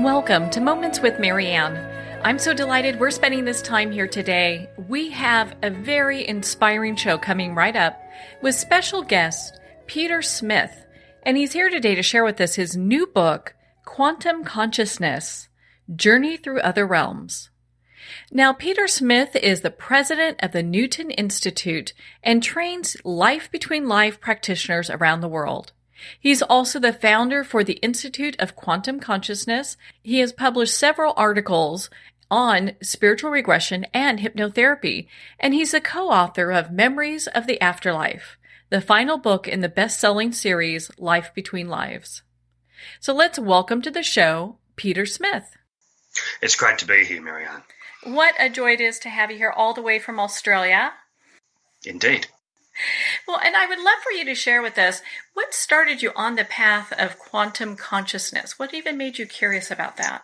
Welcome to Moments with Marianne. I'm so delighted we're spending this time here today. We have a very inspiring show coming right up with special guest Peter Smith, and he's here today to share with us his new book, Quantum Consciousness: Journey Through Other Realms. Now, Peter Smith is the president of the Newton Institute and trains life between life practitioners around the world. He's also the founder for the Institute of Quantum Consciousness. He has published several articles on spiritual regression and hypnotherapy, and he's a co-author of Memories of the Afterlife, the final book in the best-selling series Life Between Lives. So let's welcome to the show, Peter Smith. It's great to be here, Marianne. What a joy it is to have you here all the way from Australia. Indeed. Well, and I would love for you to share with us what started you on the path of quantum consciousness. What even made you curious about that?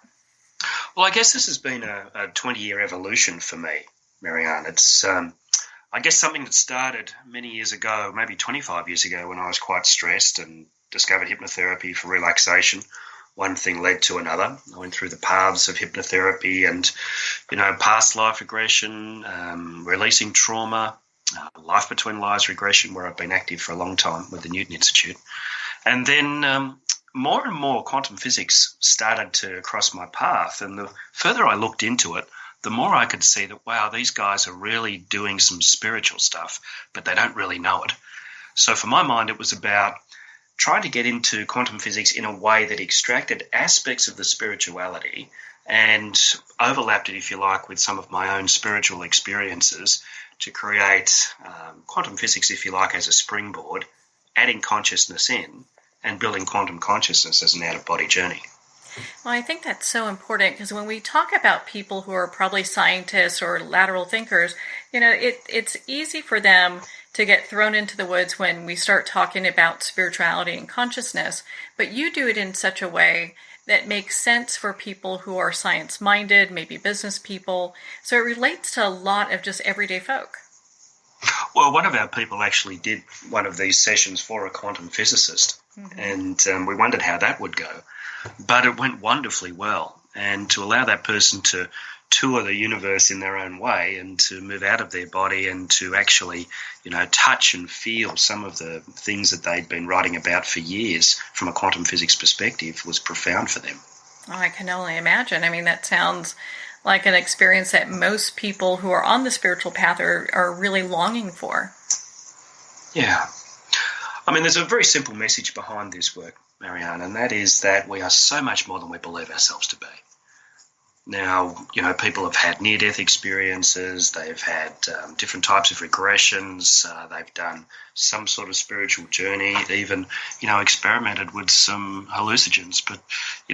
Well, I guess this has been a 20-year evolution for me, Marianne. It's, I guess, something that started many years ago, maybe 25 years ago, when I was quite stressed and discovered hypnotherapy for relaxation. One thing led to another. I went through the paths of hypnotherapy and, past life regression, releasing trauma, life between lives regression, where I've been active for a long time with the Newton Institute. And then more and more quantum physics started to cross my path. And the further I looked into it, the more I could see that, wow, these guys are really doing some spiritual stuff, but they don't really know it. So for my mind, it was about trying to get into quantum physics in a way that extracted aspects of the spirituality and overlapped it, if you like, with some of my own spiritual experiences to create quantum physics, if you like, as a springboard, adding consciousness in and building quantum consciousness as an out-of-body journey. Well, I think that's so important because when we talk about people who are probably scientists or lateral thinkers, it's easy for them to get thrown into the woods when we start talking about spirituality and consciousness, but you do it in such a way that makes sense for people who are science-minded, maybe business people. So it relates to a lot of just everyday folk. Well, one of our people actually did one of these sessions for a quantum physicist, and we wondered how that would go. But it went wonderfully well. And to allow that person to tour the universe in their own way and to move out of their body and to actually, touch and feel some of the things that they'd been writing about for years from a quantum physics perspective was profound for them. Oh, I can only imagine. I mean, that sounds like an experience that most people who are on the spiritual path are really longing for. Yeah. I mean, there's a very simple message behind this work, Marianne, and that is that we are so much more than we believe ourselves to be. Now, people have had near-death experiences, they've had different types of regressions, they've done some sort of spiritual journey, even, experimented with some hallucinogens. But,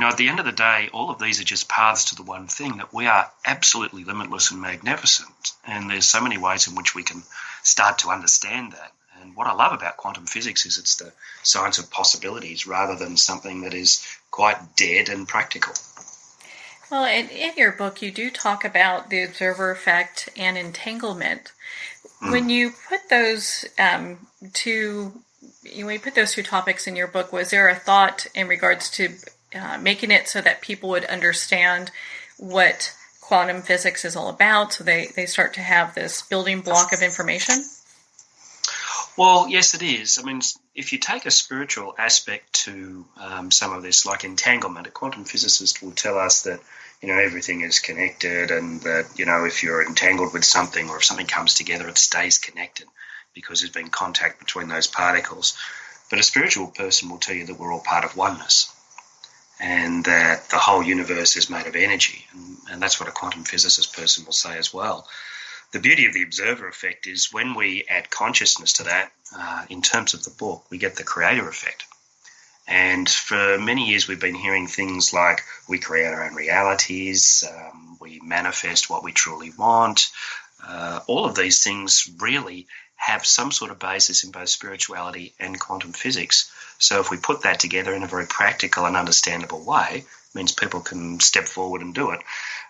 at the end of the day, all of these are just paths to the one thing, that we are absolutely limitless and magnificent. And there's so many ways in which we can start to understand that. And what I love about quantum physics is it's the science of possibilities rather than something that is quite dead and practical. Well, in your book, you do talk about the observer effect and entanglement. When you put those two topics in your book, was there a thought in regards to making it so that people would understand what quantum physics is all about, so they start to have this building block of information? Well, yes, it is. I mean, if you take a spiritual aspect to some of this, like entanglement, a quantum physicist will tell us that, everything is connected and that, if you're entangled with something or if something comes together, it stays connected because there's been contact between those particles. But a spiritual person will tell you that we're all part of oneness and that the whole universe is made of energy. And that's what a quantum physicist person will say as well. The beauty of the observer effect is when we add consciousness to that, in terms of the book, we get the creator effect. And for many years we've been hearing things like we create our own realities, we manifest what we truly want. All of these things really have some sort of basis in both spirituality and quantum physics. So if we put that together in a very practical and understandable way, it means people can step forward and do it.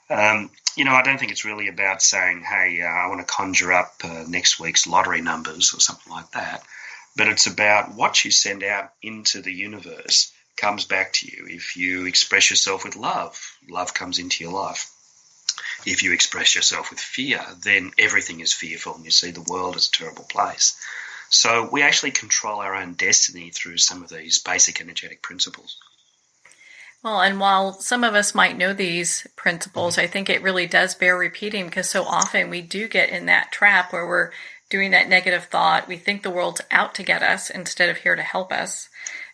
I don't think it's really about saying, hey, I want to conjure up next week's lottery numbers or something like that. But it's about what you send out into the universe comes back to you. If you express yourself with love, love comes into your life. If you express yourself with fear, then everything is fearful and you see the world as a terrible place. So we actually control our own destiny through some of these basic energetic principles. Well, and while some of us might know these principles, I think it really does bear repeating, because so often we do get in that trap where we're doing that negative thought. We think the world's out to get us instead of here to help us.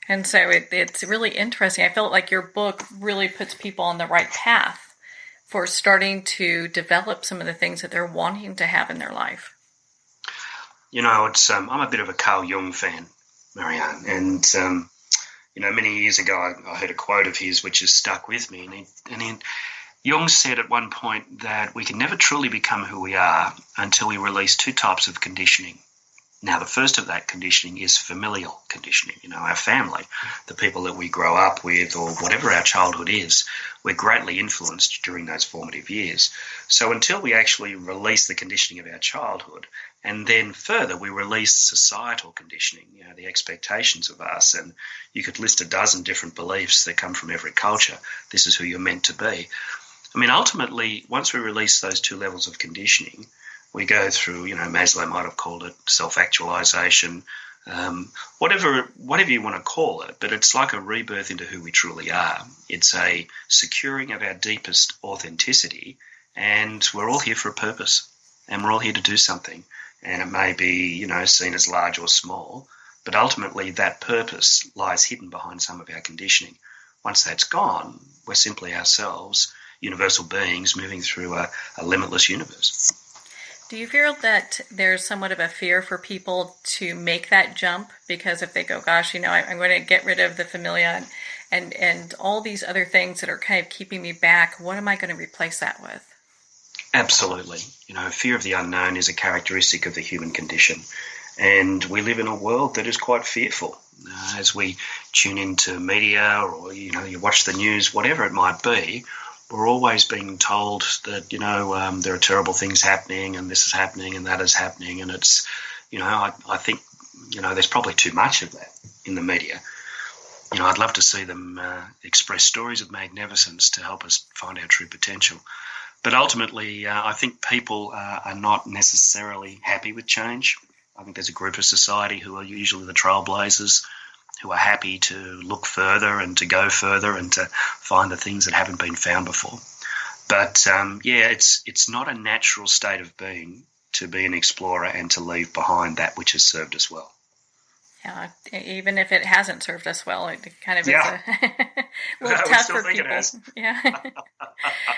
And so it's really interesting. I felt like your book really puts people on the right path for starting to develop some of the things that they're wanting to have in their life. You know, it's I'm a bit of a Carl Jung fan, Marianne, and many years ago I heard a quote of his which has stuck with me, and Jung said at one point that we can never truly become who we are until we release two types of conditioning. Now, the first of that conditioning is familial conditioning. Our family, the people that we grow up with, or whatever our childhood is, we're greatly influenced during those formative years. So until we actually release the conditioning of our childhood, and then further we release societal conditioning, the expectations of us, and you could list a dozen different beliefs that come from every culture. This is who you're meant to be. Ultimately, once we release those two levels of conditioning, we go through, Maslow might have called it self-actualization, whatever you want to call it, but it's like a rebirth into who we truly are. It's a securing of our deepest authenticity, and we're all here for a purpose, and we're all here to do something. And it may be, seen as large or small, but ultimately that purpose lies hidden behind some of our conditioning. Once that's gone, we're simply ourselves, universal beings moving through a limitless universe. Do you feel that there's somewhat of a fear for people to make that jump? Because if they go, gosh, I'm going to get rid of the familia and all these other things that are kind of keeping me back, what am I going to replace that with? Absolutely. Fear of the unknown is a characteristic of the human condition. And we live in a world that is quite fearful. As we tune into media or, you watch the news, whatever it might be, we're always being told that, there are terrible things happening and this is happening and that is happening. And it's, I think, there's probably too much of that in the media. I'd love to see them express stories of magnificence to help us find our true potential. But ultimately, I think people are not necessarily happy with change. I think there's a group of society who are usually the trailblazers, who are happy to look further and to go further and to find the things that haven't been found before. But, it's not a natural state of being to be an explorer and to leave behind that which has served us well. Yeah, even if it hasn't served us well, it kind of is a little tough for people. Yeah.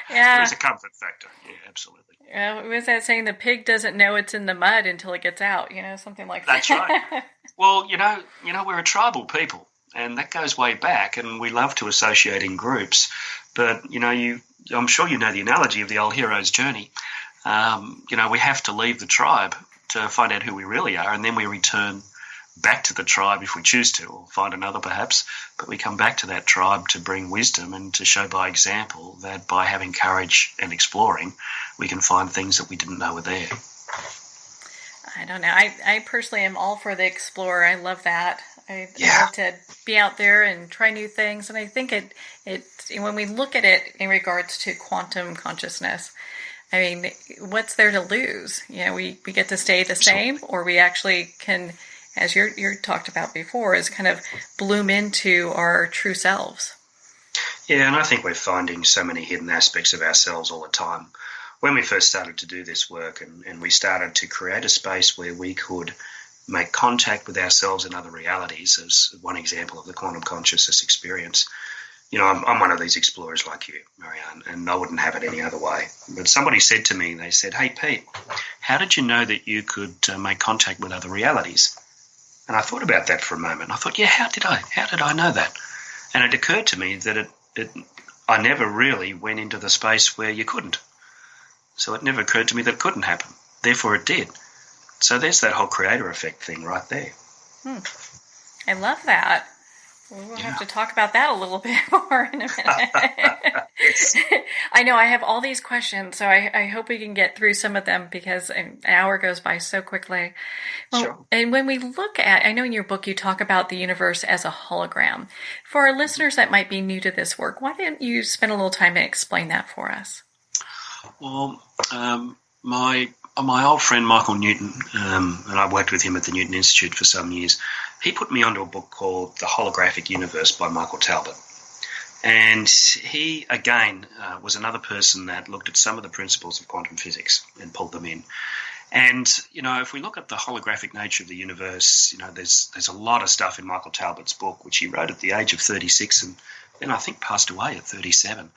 Yeah. There's a comfort factor. Yeah, absolutely. What was that saying? The pig doesn't know it's in the mud until it gets out, something like that. That's right. Well, we're a tribal people, and that goes way back, and we love to associate in groups. But, I'm sure you know the analogy of the old hero's journey. We have to leave the tribe to find out who we really are, and then we return back to the tribe if we choose to, or find another perhaps, but we come back to that tribe to bring wisdom and to show by example that by having courage and exploring, we can find things that we didn't know were there. I don't know. I personally am all for the explorer. I love that. I love to be out there and try new things, and I think it when we look at it in regards to quantum consciousness, what's there to lose? We get to stay the same, or we actually can, as you talked about before, is kind of bloom into our true selves. Yeah, and I think we're finding so many hidden aspects of ourselves all the time. When we first started to do this work and we started to create a space where we could make contact with ourselves and other realities, as one example of the quantum consciousness experience, I'm one of these explorers like you, Marianne, and I wouldn't have it any other way. But somebody said to me, they said, "Hey, Pete, how did you know that you could make contact with other realities?" And I thought about that for a moment. I thought, how did I know that? And it occurred to me that I never really went into the space where you couldn't. So it never occurred to me that it couldn't happen. Therefore it did. So there's that whole creator effect thing right there. I love that. We'll Yeah. have to talk about that a little bit more in a minute. Yes. I know I have all these questions, so I hope we can get through some of them because an hour goes by so quickly. Well, Sure. and when we look at, I know in your book you talk about the universe as a hologram. For our listeners that might be new to this work, why don't you spend a little time and explain that for us? Well, my old friend Michael Newton, and I worked with him at the Newton Institute for some years, he put me onto a book called The Holographic Universe by Michael Talbot. And he, again, was another person that looked at some of the principles of quantum physics and pulled them in. And, if we look at the holographic nature of the universe, there's a lot of stuff in Michael Talbot's book, which he wrote at the age of 36 and then I think passed away at 37.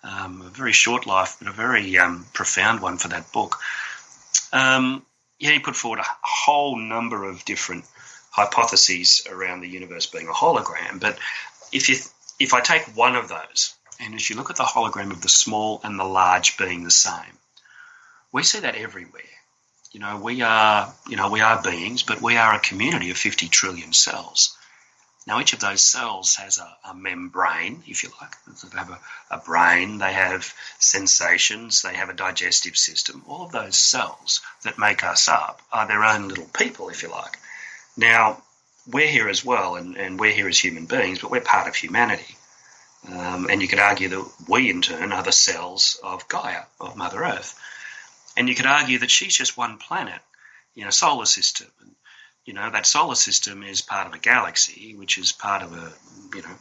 A very short life, but a very profound one for that book. He put forward a whole number of different hypotheses around the universe being a hologram. But if I take one of those, and as you look at the hologram of the small and the large being the same, we see that everywhere. We are beings, but we are a community of 50 trillion cells. Now, each of those cells has a membrane, if you like. They have a brain, they have sensations, they have a digestive system. All of those cells that make us up are their own little people, if you like. Now, we're here as well, and we're here as human beings, but we're part of humanity. And you could argue that we, in turn, are the cells of Gaia, of Mother Earth. And you could argue that she's just one planet in a solar system. That solar system is part of a galaxy, which is part of a,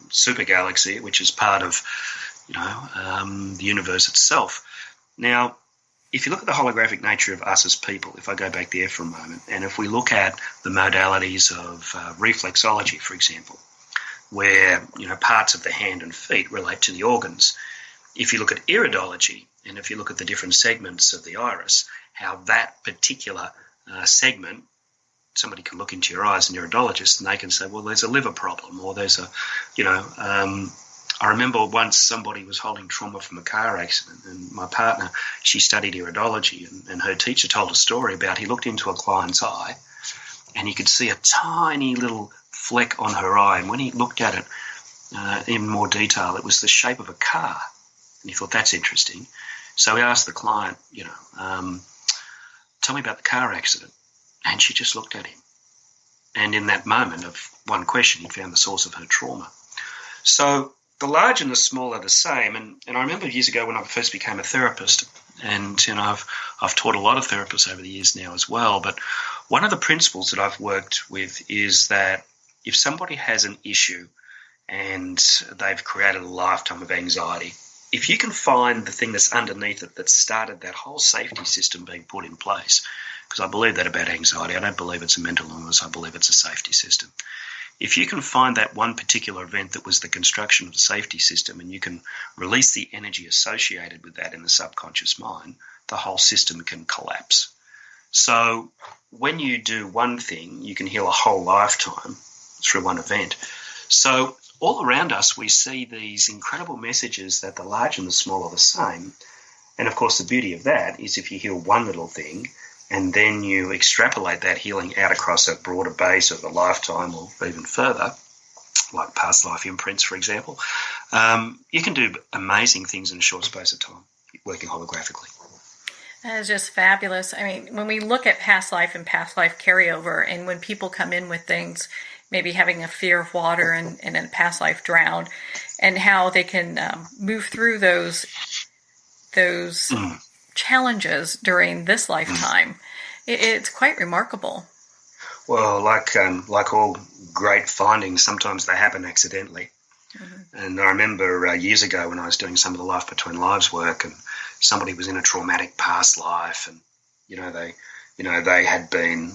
super galaxy, which is part of, the universe itself. Now, if you look at the holographic nature of us as people, if I go back there for a moment, and if we look at the modalities of reflexology, for example, where, parts of the hand and feet relate to the organs. If you look at iridology, and if you look at the different segments of the iris, how that particular segment, somebody can look into your eyes, an iridologist, and they can say, well, there's a liver problem, or there's a, I remember once somebody was holding trauma from a car accident, and my partner, she studied iridology, and her teacher told a story about he looked into a client's eye, and he could see a tiny little fleck on her eye, and when he looked at it in more detail, it was the shape of a car, and he thought, that's interesting. So he asked the client, tell me about the car accident. And she just looked at him. And in that moment of one question, he found the source of her trauma. So the large and the small are the same. And I remember years ago when I first became a therapist, and I've taught a lot of therapists over the years now as well, but one of the principles that I've worked with is that if somebody has an issue and they've created a lifetime of anxiety, if you can find the thing that's underneath it that started that whole safety system being put in place, because I believe that about anxiety. I don't believe it's a mental illness. I believe it's a safety system. If you can find that one particular event that was the construction of the safety system, and you can release the energy associated with that in the subconscious mind, the whole system can collapse. So when you do one thing, you can heal a whole lifetime through one event. So all around us, we see these incredible messages that the large and the small are the same. And of course, the beauty of that is if you heal one little thing, and then you extrapolate that healing out across a broader base of a lifetime or even further, like past life imprints, for example, you can do amazing things in a short space of time, working holographically. That is just fabulous. I mean, when we look at past life and past life carryover, and when people come in with things, maybe having a fear of water and in a past life drowned, and how they can move through those challenges during this lifetime, it's quite remarkable. Well, like all great findings, sometimes they happen accidentally. Mm-hmm. And I remember years ago when I was doing some of the Life Between Lives work, and somebody was in a traumatic past life, and they had been,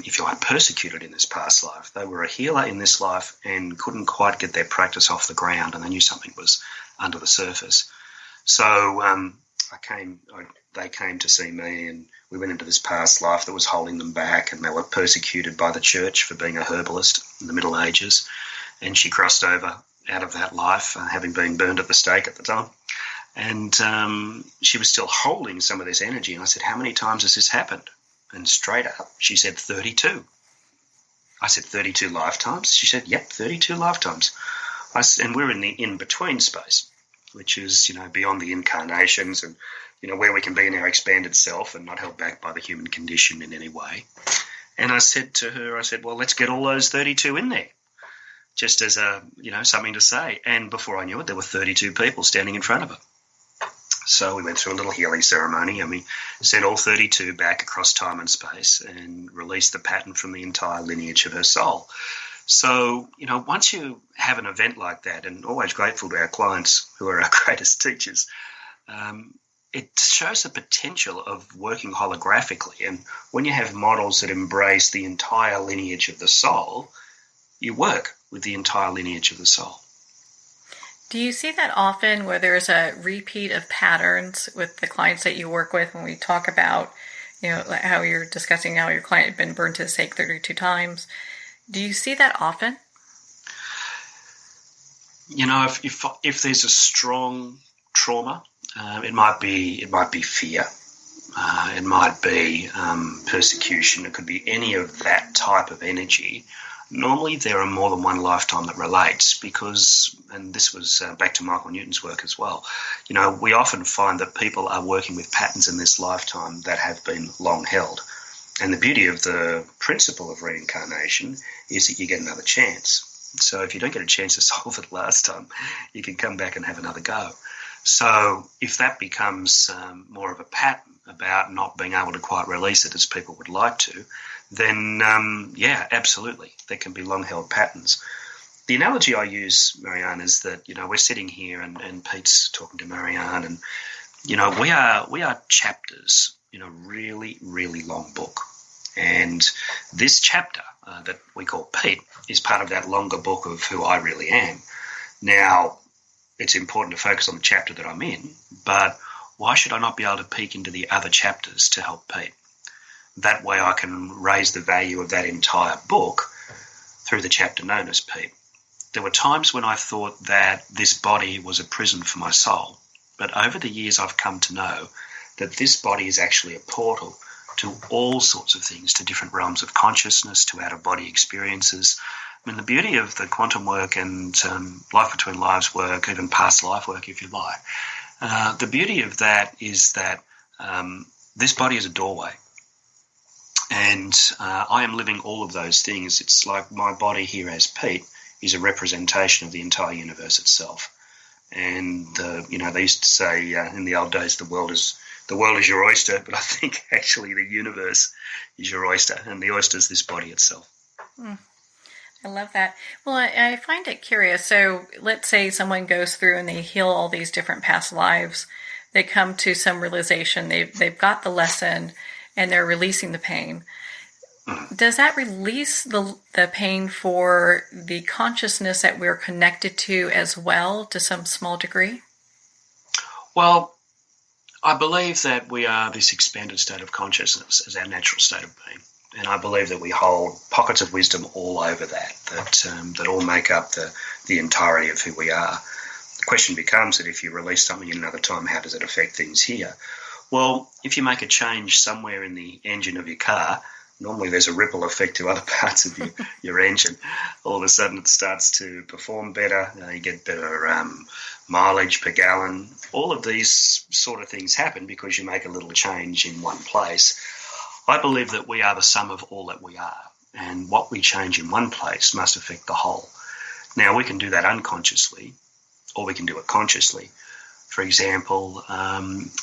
if you like, persecuted in this past life. They were a healer in this life and couldn't quite get their practice off the ground, and they knew something was under the surface. So they came to see me, and we went into this past life that was holding them back, and they were persecuted by the church for being a herbalist in the Middle Ages. And she crossed over out of that life, having been burned at the stake at the time. And she was still holding some of this energy. And I said, how many times has this happened? And straight up, she said 32. I said, 32 lifetimes? She said, yep, 32 lifetimes. And we're in the in-between space, which is, beyond the incarnations and, where we can be in our expanded self and not held back by the human condition in any way. And I said to her, well, let's get all those 32 in there, just as something to say. And before I knew it, there were 32 people standing in front of her. So we went through a little healing ceremony and we sent all 32 back across time and space and released the pattern from the entire lineage of her soul. So, once you have an event like that, and always grateful to our clients who are our greatest teachers, it shows the potential of working holographically. And when you have models that embrace the entire lineage of the soul, you work with the entire lineage of the soul. Do you see that often where there's a repeat of patterns with the clients that you work with when we talk about, how you're discussing how your client had been burned to the stake 32 times? Do you see that often? If there's a strong trauma, it might be fear, it might be persecution, it could be any of that type of energy. Normally there are more than one lifetime that relates because, and this was back to Michael Newton's work as well, we often find that people are working with patterns in this lifetime that have been long held. And the beauty of the principle of reincarnation is that you get another chance. So if you don't get a chance to solve it last time, you can come back and have another go. So if that becomes more of a pattern about not being able to quite release it as people would like to, then, absolutely, there can be long-held patterns. The analogy I use, Marianne, is that, we're sitting here and Pete's talking to Marianne and, we are chapters in a really, really long book. And this chapter that we call Pete is part of that longer book of who I really am. Now, it's important to focus on the chapter that I'm in, but why should I not be able to peek into the other chapters to help Pete? That way I can raise the value of that entire book through the chapter known as Pete. There were times when I thought that this body was a prison for my soul, but over the years I've come to know that this body is actually a portal to all sorts of things, to different realms of consciousness, to out-of-body experiences. I mean, the beauty of the quantum work and life between lives work, even past life work if you like, the beauty of that is that this body is a doorway. And I am living all of those things. It's like my body here as Pete is a representation of the entire universe itself. And, they used to say in the old days, the world is your oyster, but I think actually the universe is your oyster, and the oyster is this body itself. I love that. Well, I find it curious. So let's say someone goes through and they heal all these different past lives. They come to some realization. They've got the lesson, and they're releasing the pain. Does that release the pain for the consciousness that we're connected to as well, to some small degree? Well, I believe that we are this expanded state of consciousness as our natural state of being. And I believe that we hold pockets of wisdom all over that all make up the entirety of who we are. The question becomes that if you release something in another time, how does it affect things here? Well, if you make a change somewhere in the engine of your car, normally there's a ripple effect to other parts of your engine. All of a sudden it starts to perform better, you get better mileage per gallon. All of these sort of things happen because you make a little change in one place. I believe that we are the sum of all that we are, and what we change in one place must affect the whole. Now, we can do that unconsciously, or we can do it consciously. For example,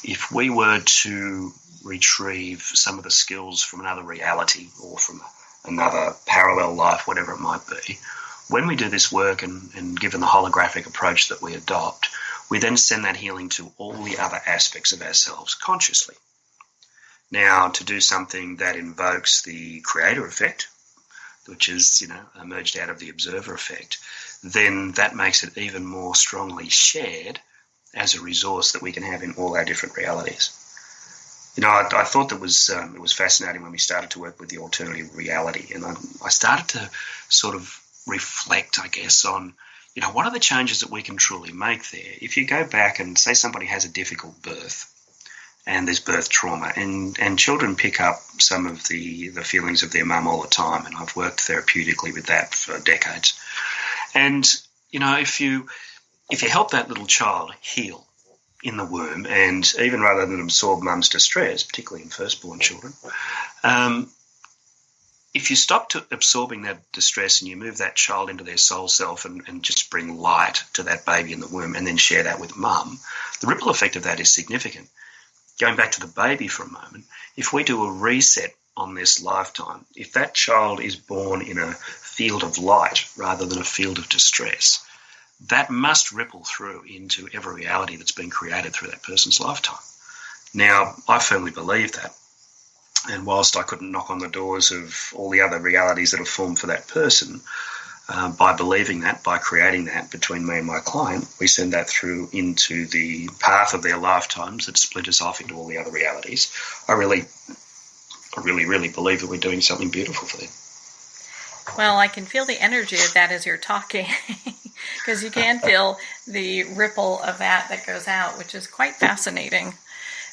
if we were to retrieve some of the skills from another reality or from another parallel life, whatever it might be, when we do this work and given the holographic approach that we adopt, we then send that healing to all the other aspects of ourselves consciously. Now, to do something that invokes the creator effect, which is, emerged out of the observer effect, then that makes it even more strongly shared as a resource that we can have in all our different realities. I thought that it was fascinating when we started to work with the alternative reality, and I started to sort of reflect, I guess, on, what are the changes that we can truly make there? If you go back and say somebody has a difficult birth, and there's birth trauma. And children pick up some of the feelings of their mum all the time, and I've worked therapeutically with that for decades. And, if you help that little child heal in the womb, and even rather than absorb mum's distress, particularly in firstborn children, if you stop absorbing that distress and you move that child into their soul self and just bring light to that baby in the womb and then share that with mum, the ripple effect of that is significant. Going back to the baby for a moment, if we do a reset on this lifetime, if that child is born in a field of light rather than a field of distress, that must ripple through into every reality that's been created through that person's lifetime. Now, I firmly believe that. And whilst I couldn't knock on the doors of all the other realities that have formed for that person, by believing that, by creating that between me and my client, we send that through into the path of their lifetimes that splinters off into all the other realities. I really believe that we're doing something beautiful for them. Well, I can feel the energy of that as you're talking, because you can feel the ripple of that goes out, which is quite fascinating.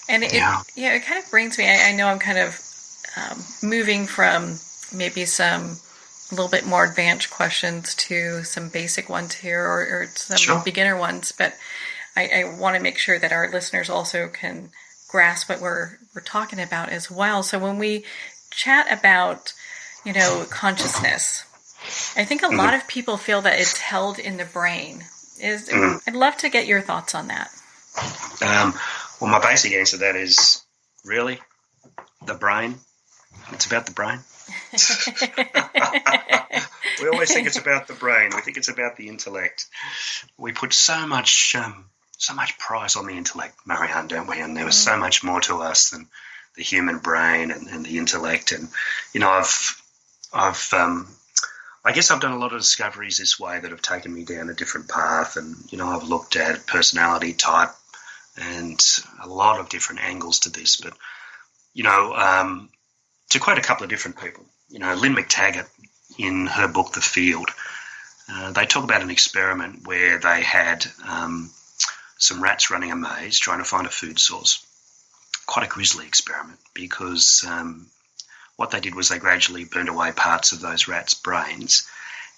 And it kind of brings me, I know I'm kind of moving from maybe some a little bit more advanced questions to some basic ones here, or some beginner ones, but I want to make sure that our listeners also can grasp what we're talking about as well. So when we chat about, consciousness, I think a lot of people feel that it's held in the brain. I'd love to get your thoughts on that. Well, my basic answer to that is, really? The brain? It's about the brain? We always think it's about the brain. We think it's about the intellect. We put so much price on the intellect, Marianne, don't we? And there was so much more to us than the human brain and the intellect. And, I guess I've done a lot of discoveries this way that have taken me down a different path. And, I've looked at personality type and a lot of different angles to this. But, to quote a couple of different people, Lynn McTaggart, in her book, The Field, they talk about an experiment where they had some rats running a maze trying to find a food source. Quite a grisly experiment, because what they did was they gradually burned away parts of those rats' brains,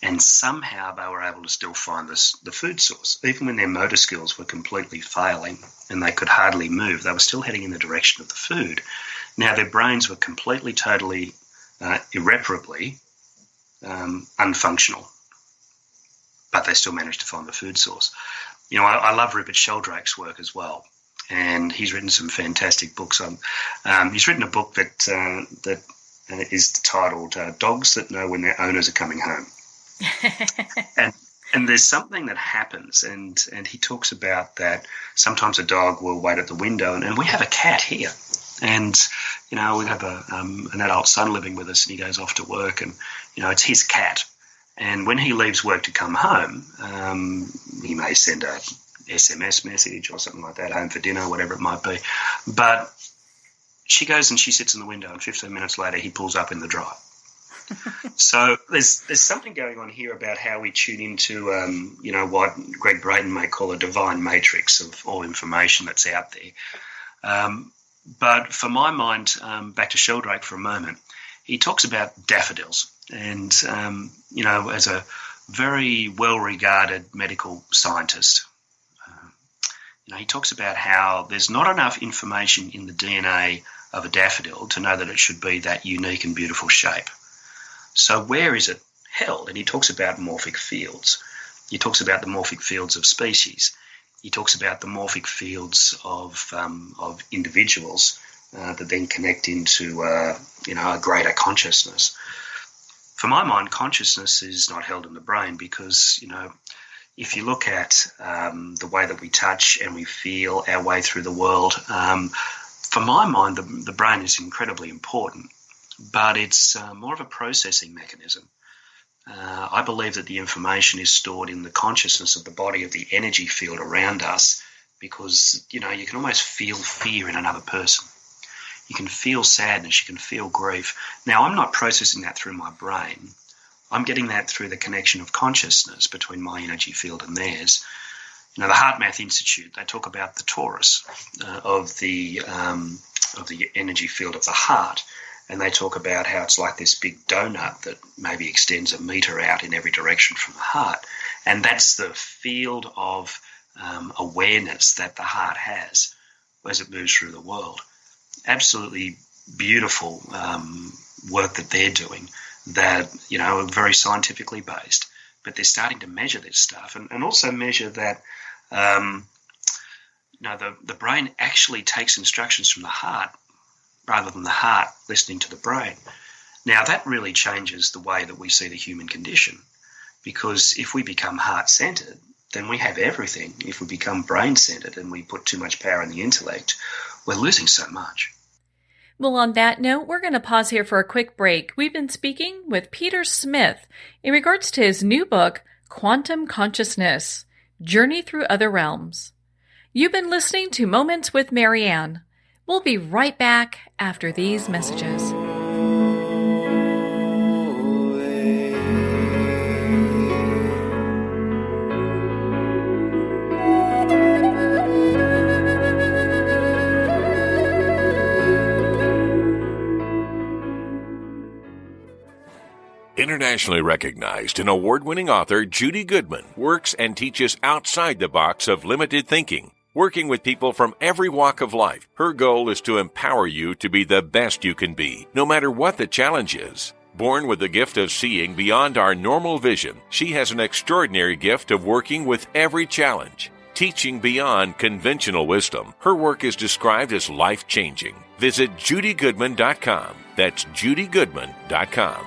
and somehow they were able to still find the food source. Even when their motor skills were completely failing and they could hardly move, they were still heading in the direction of the food. Now, their brains were completely, totally, irreparably unfunctional, but they still managed to find the food source. I love Rupert Sheldrake's work as well, and he's written some fantastic books. He's written a book that is titled Dogs That Know When Their Owners Are Coming Home. And there's something that happens, and he talks about that sometimes a dog will wait at the window, and we have a cat here. And, we have an adult son living with us, and he goes off to work, and, it's his cat. And when he leaves work to come home, he may send a SMS message or something like that, home for dinner, whatever it might be. But she goes and she sits in the window, and 15 minutes later he pulls up in the drive. So there's something going on here about how we tune into, what Greg Braden may call a divine matrix of all information that's out there. But for my mind, back to Sheldrake for a moment, he talks about daffodils. And, as a very well-regarded medical scientist, he talks about how there's not enough information in the DNA of a daffodil to know that it should be that unique and beautiful shape. So where is it held? And he talks about morphic fields. He talks about the morphic fields of species. He talks about the morphic fields of individuals that then connect into a greater consciousness. For my mind, consciousness is not held in the brain because, if you look at the way that we touch and we feel our way through the world, for my mind, the brain is incredibly important, but it's more of a processing mechanism. I believe that the information is stored in the consciousness of the body, of the energy field around us, because, you can almost feel fear in another person. You can feel sadness, you can feel grief. Now, I'm not processing that through my brain. I'm getting that through the connection of consciousness between my energy field and theirs. the HeartMath Institute, they talk about the torus of the energy field of the heart, and they talk about how it's like this big donut that maybe extends a meter out in every direction from the heart, and that's the field of awareness that the heart has as it moves through the world. Absolutely beautiful work that they're doing that, are very scientifically based, but they're starting to measure this stuff and also measure that the brain actually takes instructions from the heart rather than the heart listening to the brain. Now, that really changes the way that we see the human condition, because if we become heart-centered, then we have everything. If we become brain-centered and we put too much power in the intellect, we're losing so much. Well, on that note, we're going to pause here for a quick break. We've been speaking with Peter Smith in regards to his new book, Quantum Consciousness, Journey Through Other Realms. You've been listening to Moments with Marianne. We'll be right back after these messages. Internationally recognized and award-winning author Judy Goodman works and teaches outside the box of limited thinking. Working with people from every walk of life, her goal is to empower you to be the best you can be, no matter what the challenge is. Born with the gift of seeing beyond our normal vision, she has an extraordinary gift of working with every challenge. Teaching beyond conventional wisdom, her work is described as life-changing. Visit judygoodman.com. That's judygoodman.com.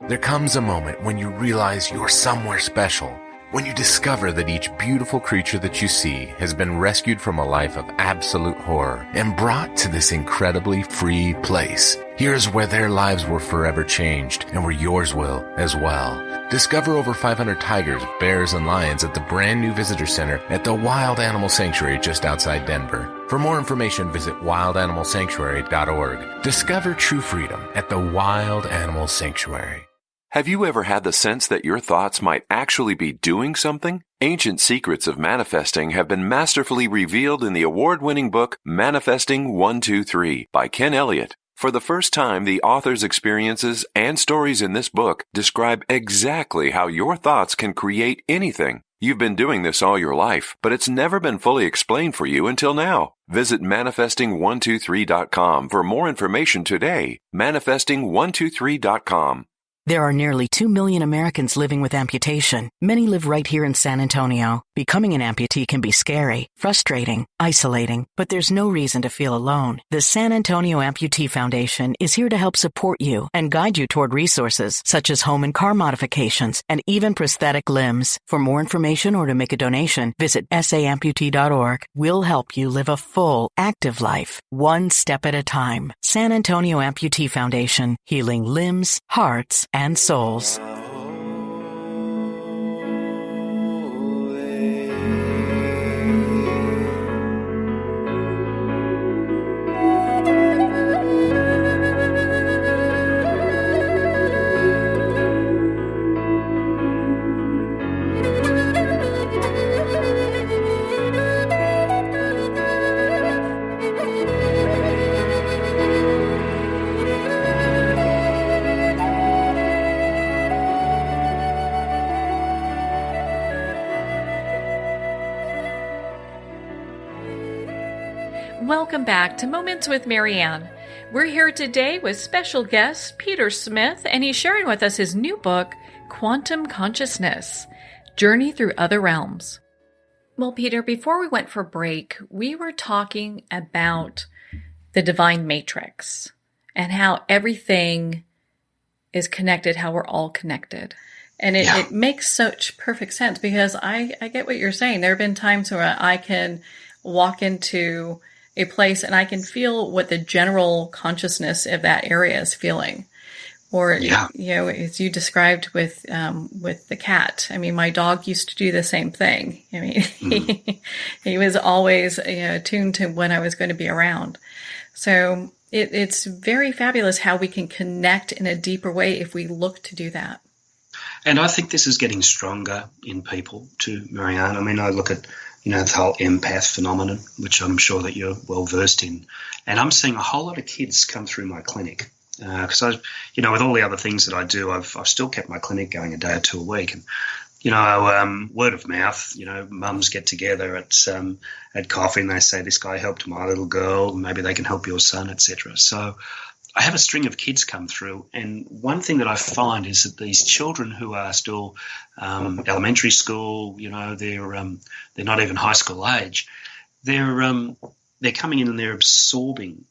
There comes a moment when you realize you're somewhere special, when you discover that each beautiful creature that you see has been rescued from a life of absolute horror and brought to this incredibly free place. Here's where their lives were forever changed and where yours will as well. Discover over 500 tigers, bears, and lions at the brand new visitor center at the Wild Animal Sanctuary just outside Denver. For more information, visit wildanimalsanctuary.org. Discover true freedom at the Wild Animal Sanctuary. Have you ever had the sense that your thoughts might actually be doing something? Ancient secrets of manifesting have been masterfully revealed in the award-winning book Manifesting 123 by Ken Elliott. For the first time, the author's experiences and stories in this book describe exactly how your thoughts can create anything. You've been doing this all your life, but it's never been fully explained for you until now. Visit manifesting123.com for more information today. Manifesting123.com. There are nearly 2 million Americans living with amputation. Many live right here in San Antonio. Becoming an amputee can be scary, frustrating, isolating, but there's no reason to feel alone. The San Antonio Amputee Foundation is here to help support you and guide you toward resources such as home and car modifications and even prosthetic limbs. For more information or to make a donation, visit saamputee.org. We'll help you live a full, active life, one step at a time. San Antonio Amputee Foundation, healing limbs, hearts, and souls. Welcome back to Moments with Marianne. We're here today with special guest Peter Smith, and he's sharing with us his new book, Quantum Consciousness, Journey Through Other Realms. Well, Peter, before we went for break, we were talking about the divine matrix and how everything is connected, how we're all connected. And it makes such perfect sense because I get what you're saying. There have been times where I can walk into a place and I can feel what the general consciousness of that area is feeling. Or, as you described with the cat. I mean, my dog used to do the same thing. I mean, he was always attuned to when I was going to be around. So It's very fabulous how we can connect in a deeper way if we look to do that. And I think this is getting stronger in people too, Marianne. I mean, I look at, the whole empath phenomenon, which I'm sure that you're well versed in. And I'm seeing a whole lot of kids come through my clinic because with all the other things that I do, I've still kept my clinic going a day or two a week. And, word of mouth, mums get together at coffee and they say, this guy helped my little girl, maybe they can help your son, etc. So I have a string of kids come through, and one thing that I find is that these children who are still elementary school, they're not even high school age, they're coming in and they're absorbing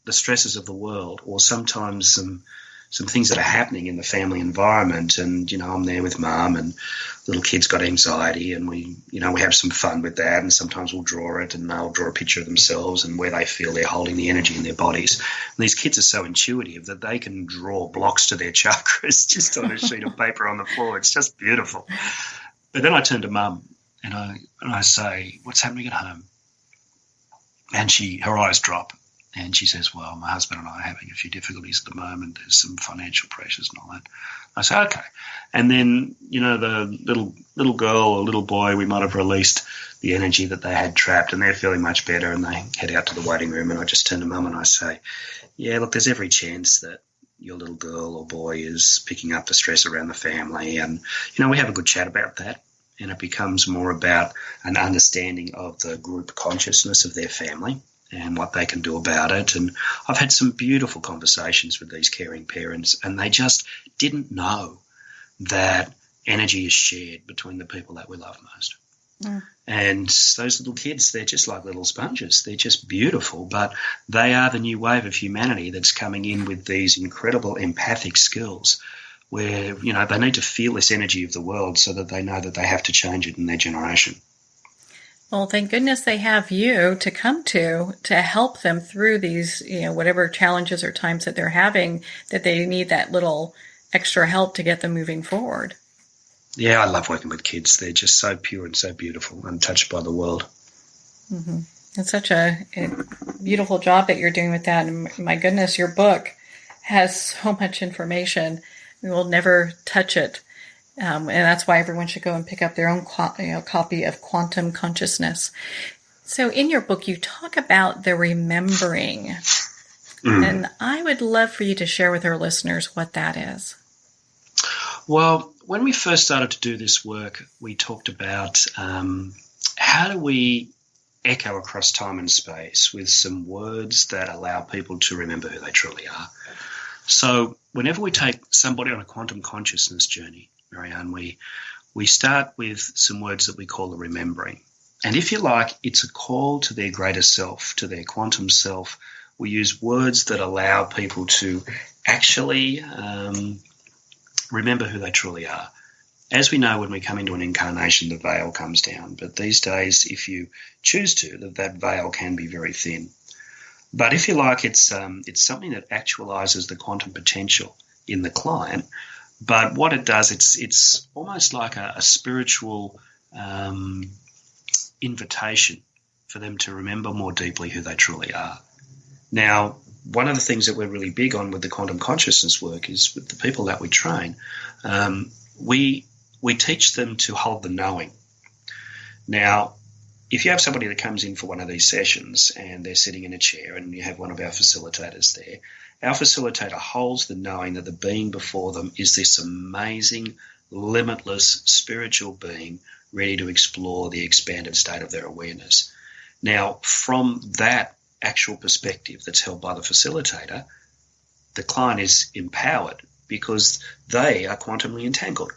the stresses of the world, or sometimes some things that are happening in the family environment. And, I'm there with mum, and little kid's got anxiety, and we have some fun with that. And sometimes we'll draw it, and they'll draw a picture of themselves and where they feel they're holding the energy in their bodies. And these kids are so intuitive that they can draw blocks to their chakras just on a sheet of paper on the floor. It's just beautiful. But then I turn to mum and I say, what's happening at home? And her eyes drop. And she says, well, my husband and I are having a few difficulties at the moment. There's some financial pressures and all that. I say, okay. And then, the little girl or little boy, we might have released the energy that they had trapped, and they're feeling much better, and they head out to the waiting room, and I just turn to mum and I say, yeah, look, there's every chance that your little girl or boy is picking up the stress around the family. And, we have a good chat about that. And it becomes more about an understanding of the group consciousness of their family and what they can do about it. And I've had some beautiful conversations with these caring parents, and they just didn't know that energy is shared between the people that we love most. Mm. And those little kids, they're just like little sponges. They're just beautiful, but they are the new wave of humanity that's coming in with these incredible empathic skills where, they need to feel this energy of the world so that they know that they have to change it in their generation. Well, thank goodness they have you to come to help them through these, whatever challenges or times that they're having, that they need that little extra help to get them moving forward. Yeah, I love working with kids. They're just so pure and so beautiful, untouched by the world. Mm-hmm. It's such a beautiful job that you're doing with that. And my goodness, your book has so much information. We will never touch it. And that's why everyone should go and pick up their own copy of Quantum Consciousness. So in your book, you talk about the remembering. And I would love for you to share with our listeners what that is. Well, when we first started to do this work, we talked about how do we echo across time and space with some words that allow people to remember who they truly are. So whenever we take somebody on a quantum consciousness journey, Marianne, we start with some words that we call the remembering. And if you like, it's a call to their greater self, to their quantum self. We use words that allow people to actually remember who they truly are. As we know, when we come into an incarnation, the veil comes down. But these days, if you choose to, that veil can be very thin. But if you like, it's something that actualizes the quantum potential in the client. But what it does, it's almost like a spiritual invitation for them to remember more deeply who they truly are. Now, one of the things that we're really big on with the quantum consciousness work is with the people that we train, we teach them to hold the knowing. Now, if you have somebody that comes in for one of these sessions and they're sitting in a chair and you have one of our facilitators there, our facilitator holds the knowing that the being before them is this amazing, limitless spiritual being ready to explore the expanded state of their awareness. Now, from that actual perspective that's held by the facilitator, the client is empowered because they are quantumly entangled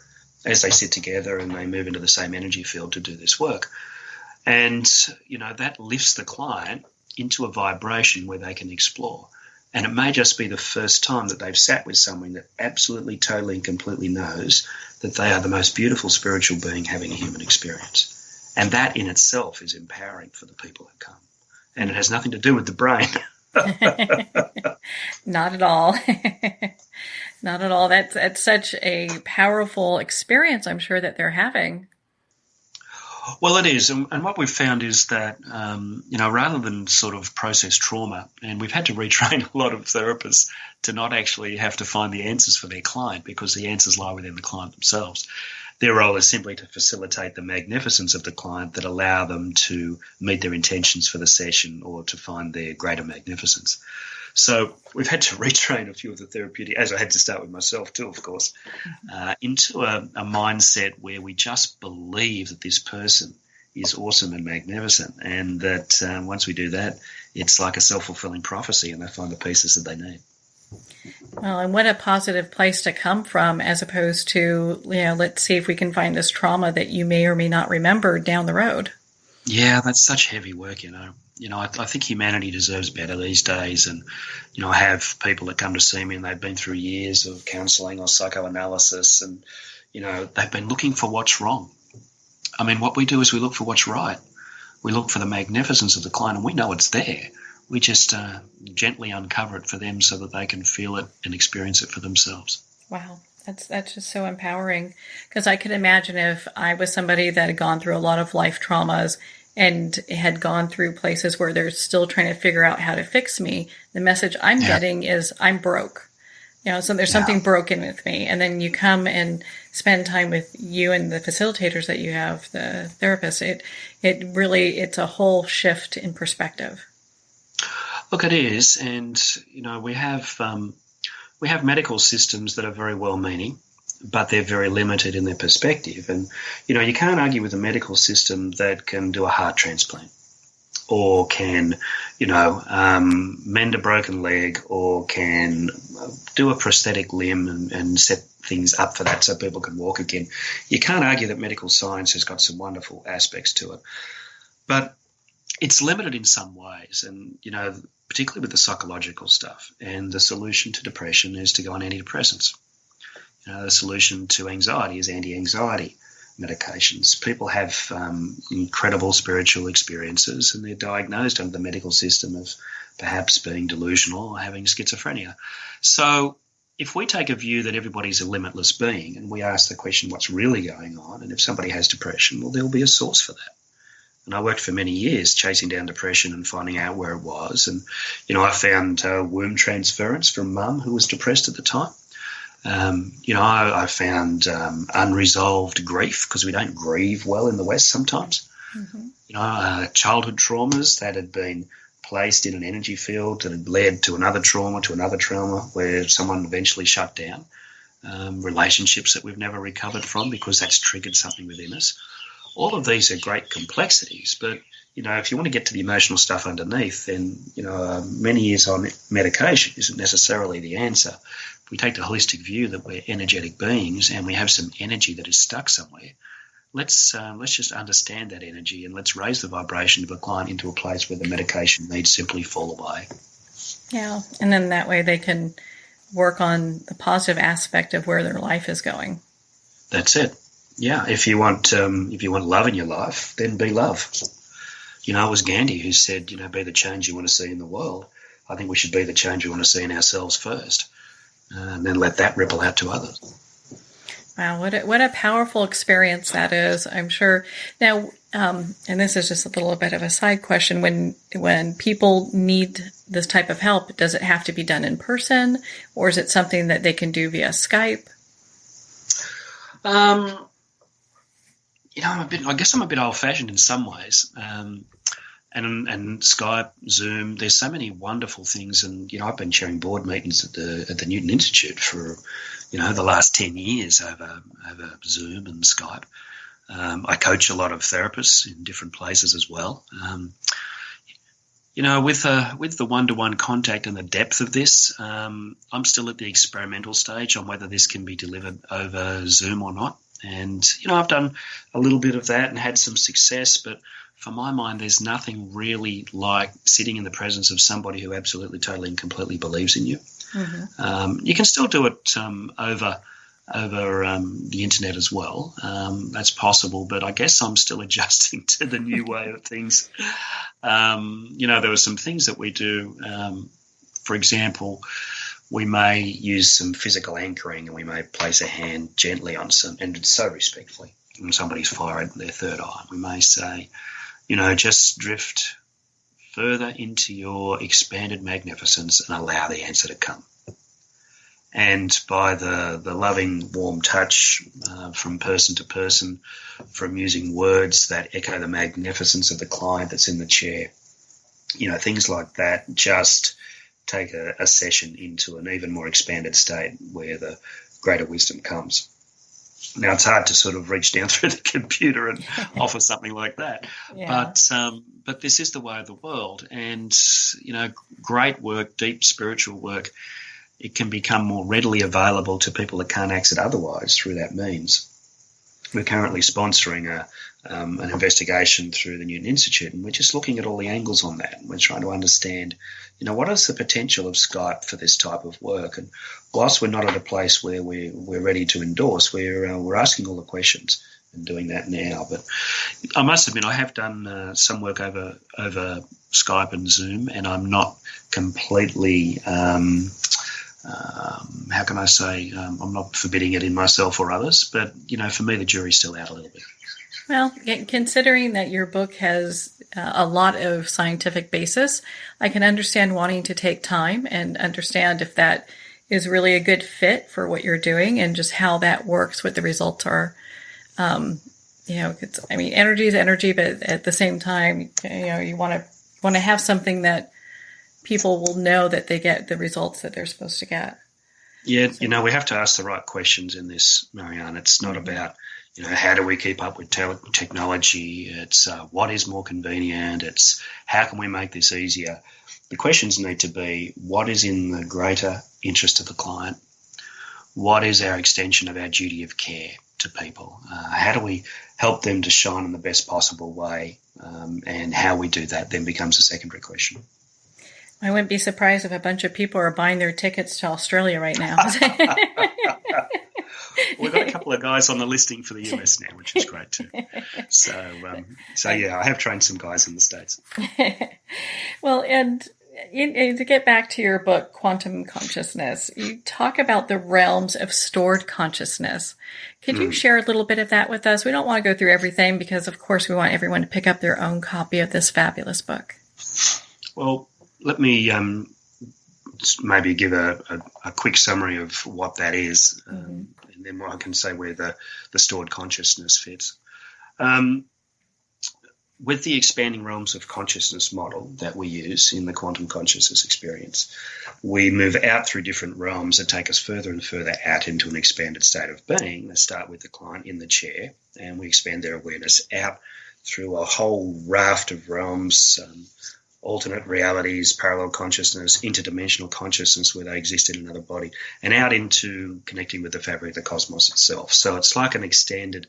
as they sit together and they move into the same energy field to do this work. And, that lifts the client into a vibration where they can explore. And it may just be the first time that they've sat with someone that absolutely, totally and completely knows that they are the most beautiful spiritual being having a human experience. And that in itself is empowering for the people that come. And it has nothing to do with the brain. Not at all. Not at all. That's such a powerful experience, I'm sure, that they're having. Well, it is. And what we've found is that, rather than sort of process trauma, and we've had to retrain a lot of therapists to not actually have to find the answers for their client because the answers lie within the client themselves. Their role is simply to facilitate the magnificence of the client that allow them to meet their intentions for the session or to find their greater magnificence. So we've had to retrain a few of the therapeutic, as I had to start with myself too, of course, into a mindset where we just believe that this person is awesome and magnificent, and that once we do that, it's like a self-fulfilling prophecy and they find the pieces that they need. Well, and what a positive place to come from, as opposed to, let's see if we can find this trauma that you may or may not remember down the road. Yeah, that's such heavy work, I think humanity deserves better these days. And, I have people that come to see me and they've been through years of counselling or psychoanalysis and, they've been looking for what's wrong. I mean, what we do is we look for what's right. We look for the magnificence of the client and we know it's there. We just gently uncover it for them so that they can feel it and experience it for themselves. Wow. That's just so empowering, because I could imagine if I was somebody that had gone through a lot of life traumas and had gone through places where they're still trying to figure out how to fix me, the message I'm getting is I'm broke. So there's something broken with me. And then you come and spend time with you and the facilitators that you have, the therapists. It's a whole shift in perspective. Look, it is. And, we have medical systems that are very well-meaning, but they're very limited in their perspective. And, you can't argue with a medical system that can do a heart transplant or can, mend a broken leg or can do a prosthetic limb and set things up for that so people can walk again. You can't argue that medical science has got some wonderful aspects to it. But it's limited in some ways. And, particularly with the psychological stuff. And the solution to depression is to go on antidepressants. The solution to anxiety is anti-anxiety medications. People have incredible spiritual experiences and they're diagnosed under the medical system of perhaps being delusional or having schizophrenia. So if we take a view that everybody's a limitless being and we ask the question, what's really going on? And if somebody has depression, well, there'll be a source for that. And I worked for many years chasing down depression and finding out where it was. And, I found womb transference from mum who was depressed at the time. I found unresolved grief because we don't grieve well in the West sometimes. Mm-hmm. Childhood traumas that had been placed in an energy field that had led to another trauma where someone eventually shut down. Relationships that we've never recovered from because that's triggered something within us. All of these are great complexities, but, if you want to get to the emotional stuff underneath, then, many years on medication isn't necessarily the answer. If we take the holistic view that we're energetic beings and we have some energy that is stuck somewhere, let's just understand that energy and let's raise the vibration of a client into a place where the medication needs simply fall away. Yeah, and then that way they can work on the positive aspect of where their life is going. That's it. Yeah, if you want love in your life, then be love. It was Gandhi who said, be the change you want to see in the world. I think we should be the change we want to see in ourselves first, and then let that ripple out to others. Wow, what a powerful experience that is, I'm sure. Now, and this is just a little bit of a side question, when people need this type of help, does it have to be done in person, or is it something that they can do via Skype? I guess I'm a bit old-fashioned in some ways. And Skype, Zoom, there's so many wonderful things. And, I've been chairing board meetings at the Newton Institute for, the last 10 years over Zoom and Skype. I coach a lot of therapists in different places as well. With the one-to-one contact and the depth of this, I'm still at the experimental stage on whether this can be delivered over Zoom or not. And, I've done a little bit of that and had some success, but for my mind, there's nothing really like sitting in the presence of somebody who absolutely, totally and completely believes in you. Mm-hmm. You can still do it over the internet as well. That's possible, but I guess I'm still adjusting to the new way of things. There were some things that we do. For example, we may use some physical anchoring and we may place a hand gently on some, and so respectfully, when somebody's fired their third eye. We may say, just drift further into your expanded magnificence and allow the answer to come. And by the loving, warm touch from person to person, from using words that echo the magnificence of the client that's in the chair, things like that just take a session into an even more expanded state where the greater wisdom comes. Now, it's hard to sort of reach down through the computer and offer something like that. Yeah. But this is the way of the world. And, great work, deep spiritual work, it can become more readily available to people that can't access it otherwise through that means. We're currently sponsoring an investigation through the Newton Institute, and we're just looking at all the angles on that. We're trying to understand, what is the potential of Skype for this type of work? And whilst we're not at a place where we're ready to endorse, we're asking all the questions and doing that now. But I must admit, I have done some work over Skype and Zoom, and I'm not completely how can I say, I'm not forbidding it in myself or others, but, for me, the jury's still out a little bit. Well, considering that your book has a lot of scientific basis, I can understand wanting to take time and understand if that is really a good fit for what you're doing and just how that works, what the results are. Energy is energy, but at the same time, you want to have something that people will know that they get the results that they're supposed to get. Yeah, we have to ask the right questions in this, Marianne. It's not about, how do we keep up with technology? It's what is more convenient? It's how can we make this easier? The questions need to be, what is in the greater interest of the client? What is our extension of our duty of care to people? How do we help them to shine in the best possible way? And how we do that then becomes a secondary question. I wouldn't be surprised if a bunch of people are buying their tickets to Australia right now. We've got a couple of guys on the listing for the US now, which is great too. So I have trained some guys in the States. Well, and to get back to your book, Quantum Consciousness, you talk about the realms of stored consciousness. Could you share a little bit of that with us? We don't want to go through everything because, of course, we want everyone to pick up their own copy of this fabulous book. Well, let me maybe give a quick summary of what that is, and then I can say where the stored consciousness fits. With the expanding realms of consciousness model that we use in the quantum consciousness experience, we move out through different realms that take us further and further out into an expanded state of being. Let's start with the client in the chair, and we expand their awareness out through a whole raft of realms, alternate realities, parallel consciousness, interdimensional consciousness where they exist in another body, and out into connecting with the fabric of the cosmos itself. So it's like an extended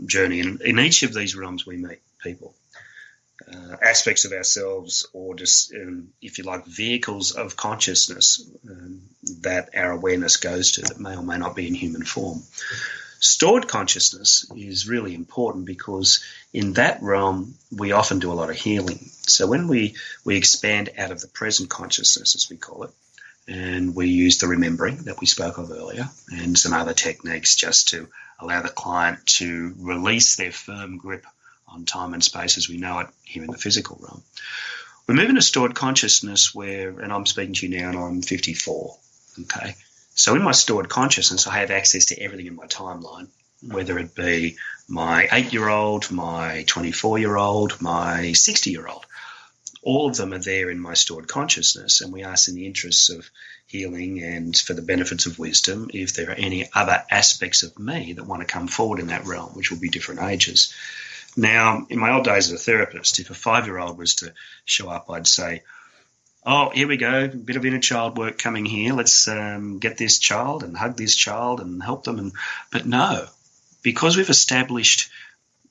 journey. And in each of these realms we meet people, aspects of ourselves, or just, if you like, vehicles of consciousness that our awareness goes to that may or may not be in human form. Stored consciousness is really important because in that realm we often do a lot of healing. So when we expand out of the present consciousness, as we call it, and we use the remembering that we spoke of earlier and some other techniques just to allow the client to release their firm grip on time and space as we know it here in the physical realm, we move into stored consciousness where, and I'm speaking to you now and I'm 54, okay? So in my stored consciousness, I have access to everything in my timeline, whether it be my 8-year-old, my 24-year-old, my 60-year-old. All of them are there in my stored consciousness, and we ask in the interests of healing and for the benefits of wisdom if there are any other aspects of me that want to come forward in that realm, which will be different ages. Now, in my old days as a therapist, if a 5-year-old was to show up, I'd say, oh, here we go, a bit of inner child work coming here. Let's get this child and hug this child and help them. But no, because we've established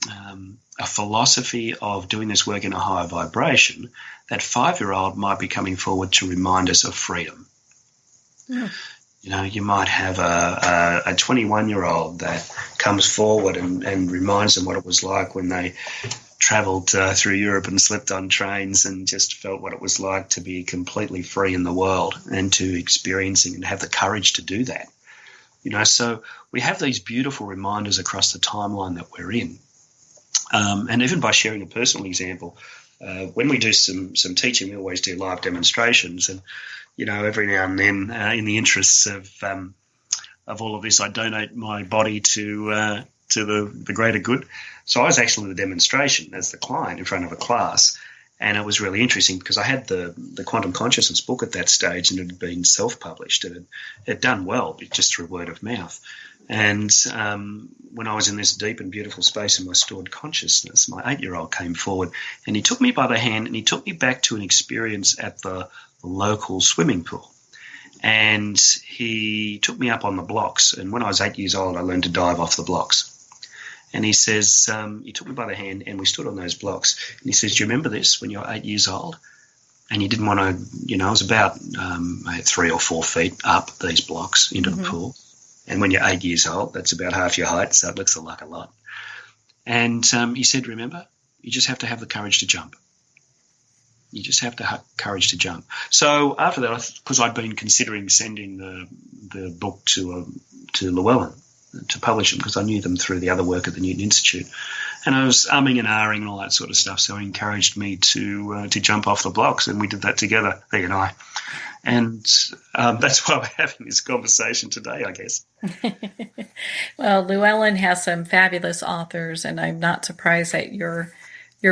a philosophy of doing this work in a higher vibration, that 5-year-old might be coming forward to remind us of freedom. Yeah. You might have a 21-year-old that comes forward and reminds them what it was like when they travelled through Europe and slept on trains and just felt what it was like to be completely free in the world and to experiencing and have the courage to do that. So we have these beautiful reminders across the timeline that we're in. And even by sharing a personal example, when we do some teaching, we always do live demonstrations. And, every now and then, in the interests of all of this, I donate my body to the greater good. So I was actually the demonstration as the client in front of a class. And it was really interesting because I had the Quantum Consciousness book at that stage, and it had been self-published. It had done well just through word of mouth. And when I was in this deep and beautiful space in my stored consciousness, my 8-year-old came forward and he took me by the hand and he took me back to an experience at the local swimming pool. And he took me up on the blocks. And when I was 8 years old, I learned to dive off the blocks. And he says, he took me by the hand and we stood on those blocks. And he says, do you remember this when you were 8 years old? And you didn't want to, I was about 3 or 4 feet up these blocks into the pool. And when you're 8 years old, that's about half your height, so it looks like a lot. And he said, remember, you just have to have the courage to jump. You just have to have courage to jump. So after that, because I'd been considering sending the book to Llewellyn to publish them because I knew them through the other work at the Newton Institute. And I was umming and ahhing and all that sort of stuff, so he encouraged me to jump off the blocks, and we did that together, he and I. And that's why we're having this conversation today, I guess. Well, Llewellyn has some fabulous authors, and I'm not surprised that your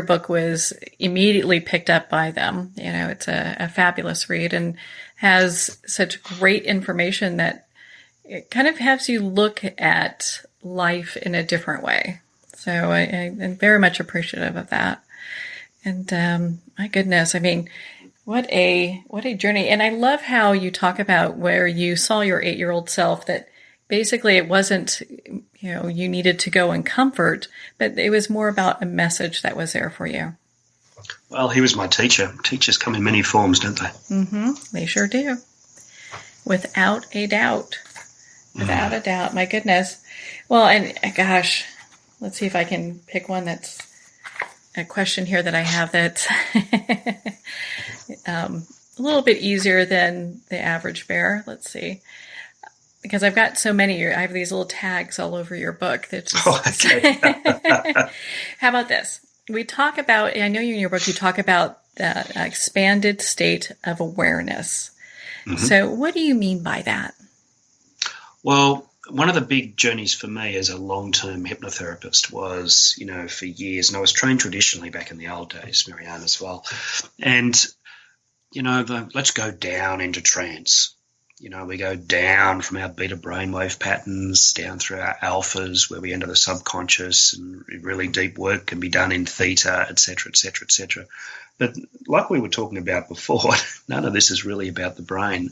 book was immediately picked up by them. It's a fabulous read and has such great information that it kind of has you look at life in a different way. So I'm very much appreciative of that. And my goodness, what a journey. And I love how you talk about where you saw your 8-year-old self, that basically it wasn't, you needed to go and comfort, but it was more about a message that was there for you. Well, he was my teacher. Teachers come in many forms, don't they? Mm-hmm. They sure do. Without a doubt. Without a doubt. My goodness. Well, and gosh, let's see if I can pick one that's a question here that I have that's a little bit easier than the average bear. Let's see. Because I've got so many, I have these little tags all over your book. That just, okay. How about this? We talk about, I know in your book you talk about the expanded state of awareness. Mm-hmm. So what do you mean by that? Well, one of the big journeys for me as a long-term hypnotherapist was, for years, and I was trained traditionally back in the old days, Marianne, as well. And, let's go down into trance. We go down from our beta brainwave patterns down through our alphas where we enter the subconscious, and really deep work can be done in theta, et cetera, et cetera, et cetera. But like we were talking about before, none of this is really about the brain.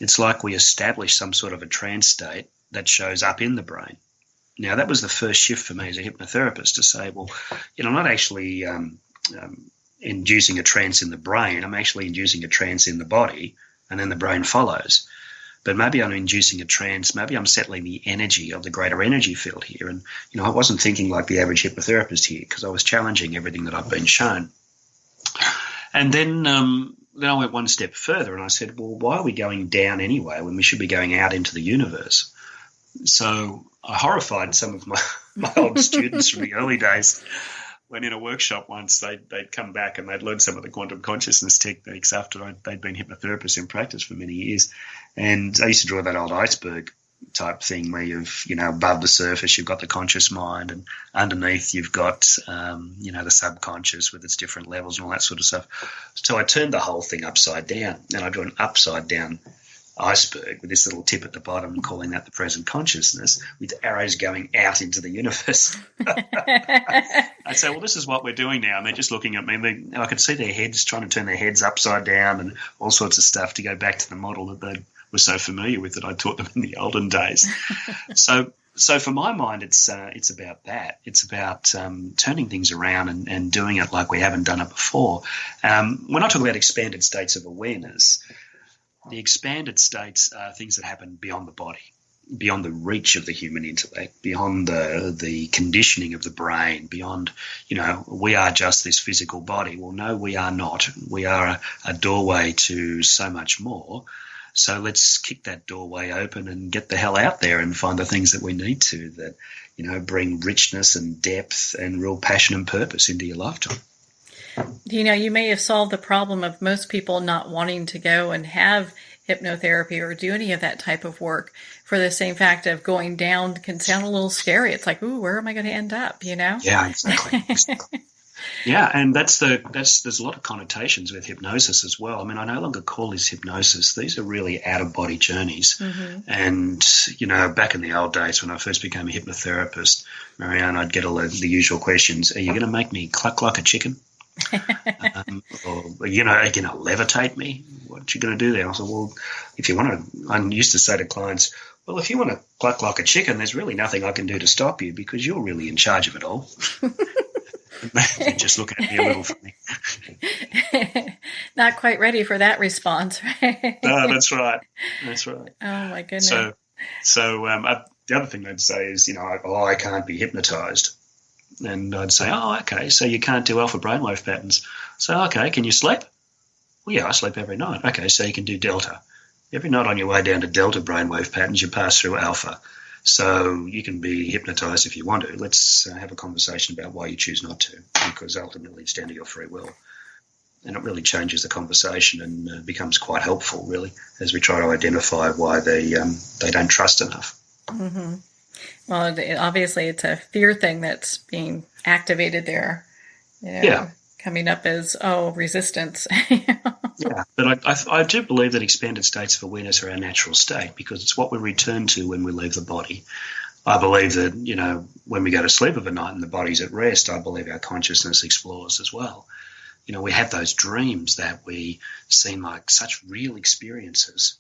It's like we establish some sort of a trance state that shows up in the brain. Now, that was the first shift for me as a hypnotherapist to say, well, I'm not actually inducing a trance in the brain. I'm actually inducing a trance in the body, and then the brain follows. But maybe I'm inducing a trance. Maybe I'm settling the energy of the greater energy field here. And, I wasn't thinking like the average hypnotherapist here because I was challenging everything that I've been shown. And then I went one step further and I said, well, why are we going down anyway when we should be going out into the universe? So I horrified some of my old students from the early days when in a workshop once they'd come back and they'd learned some of the quantum consciousness techniques after they'd been hypnotherapists in practice for many years. And I used to draw that old iceberg type thing where you've, above the surface, you've got the conscious mind, and underneath you've got, the subconscious with its different levels and all that sort of stuff. So I turned the whole thing upside down, and I drew an upside down iceberg with this little tip at the bottom, calling that the present consciousness, with arrows going out into the universe. I'd say, well, this is what we're doing now. And they're just looking at me. I could see their heads trying to turn their heads upside down and all sorts of stuff to go back to the model that they were so familiar with that I taught them in the olden days. So for my mind, it's about that. It's about turning things around and doing it like we haven't done it before. When I talk about expanded states of awareness, the expanded states are things that happen beyond the body, beyond the reach of the human intellect, beyond the conditioning of the brain, beyond, we are just this physical body. Well, no, we are not. We are a doorway to so much more. So let's kick that doorway open and get the hell out there and find the things that we need to that, bring richness and depth and real passion and purpose into your lifetime. You may have solved the problem of most people not wanting to go and have hypnotherapy or do any of that type of work for the same fact of going down can sound a little scary. It's like, ooh, where am I going to end up, Yeah, exactly. Yeah, and there's a lot of connotations with hypnosis as well. I mean, I no longer call this hypnosis. These are really out-of-body journeys. Mm-hmm. And, back in the old days when I first became a hypnotherapist, Marianne, I'd get all the usual questions. Are you going to make me cluck like a chicken? Or, are you going to levitate me? What you going to do there? I said, well, if you want to, I used to say to clients, well, if you want to cluck like a chicken, there's really nothing I can do to stop you because you're really in charge of it all. They just look at me a little funny. Not quite ready for that response, right? No, that's right. That's right. Oh, my goodness. So the other thing they'd say is, I can't be hypnotized. And I'd say, oh, okay, so you can't do alpha brainwave patterns. So, okay, can you sleep? Well, yeah, I sleep every night. Okay, so you can do delta. Every night on your way down to delta brainwave patterns, you pass through alpha. So you can be hypnotized if you want to. Let's have a conversation about why you choose not to, because ultimately it's down to your free will. And it really changes the conversation and becomes quite helpful, really, as we try to identify why they don't trust enough. Mm-hmm. Well, obviously it's a fear thing that's being activated there. Yeah. Coming up as, resistance. Yeah, but I do believe that expanded states of awareness are our natural state because it's what we return to when we leave the body. I believe that, when we go to sleep of a night and the body's at rest, I believe our consciousness explores as well. We have those dreams that we seem like such real experiences.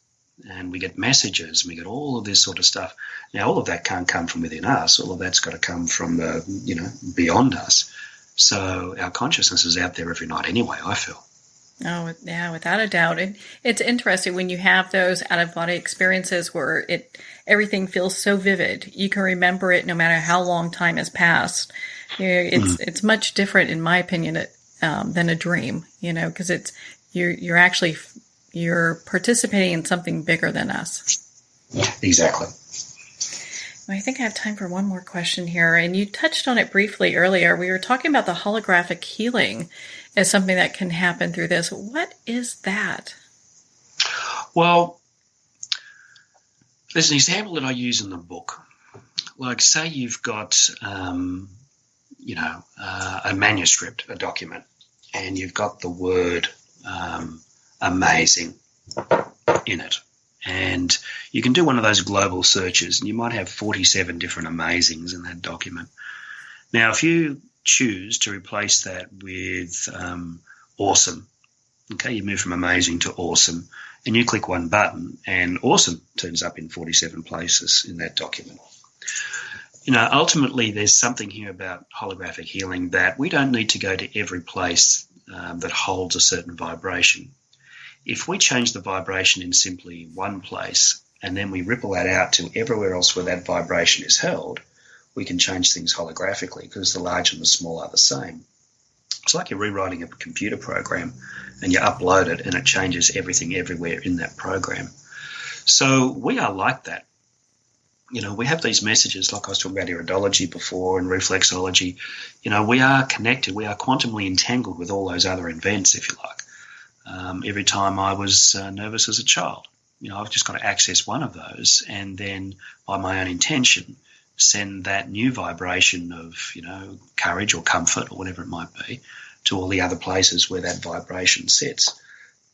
And we get messages, and we get all of this sort of stuff. Now, all of that can't come from within us. All of that's got to come from, beyond us. So our consciousness is out there every night anyway, I feel. Oh, yeah, without a doubt. It's interesting when you have those out-of-body experiences where everything feels so vivid. You can remember it no matter how long time has passed. It's much different, in my opinion, than a dream, because you're participating in something bigger than us. Yeah, exactly. Well, I think I have time for one more question here. And you touched on it briefly earlier. We were talking about the holographic healing as something that can happen through this. What is that? Well, there's an example that I use in the book. Like, say you've got, a manuscript, a document, and you've got the word amazing in it. And you can do one of those global searches and you might have 47 different amazings in that document. Now, if you choose to replace that with awesome, okay, you move from amazing to awesome and you click one button and awesome turns up in 47 places in that document. Ultimately there's something here about holographic healing that we don't need to go to every place that holds a certain vibration. If we change the vibration in simply one place and then we ripple that out to everywhere else where that vibration is held, we can change things holographically because the large and the small are the same. It's like you're rewriting a computer program and you upload it and it changes everything everywhere in that program. So we are like that. We have these messages, like I was talking about iridology before and reflexology. We are connected. We are quantumly entangled with all those other events, if you like. Every time I was nervous as a child, I've just got to access one of those and then by my own intention send that new vibration of, courage or comfort or whatever it might be to all the other places where that vibration sits.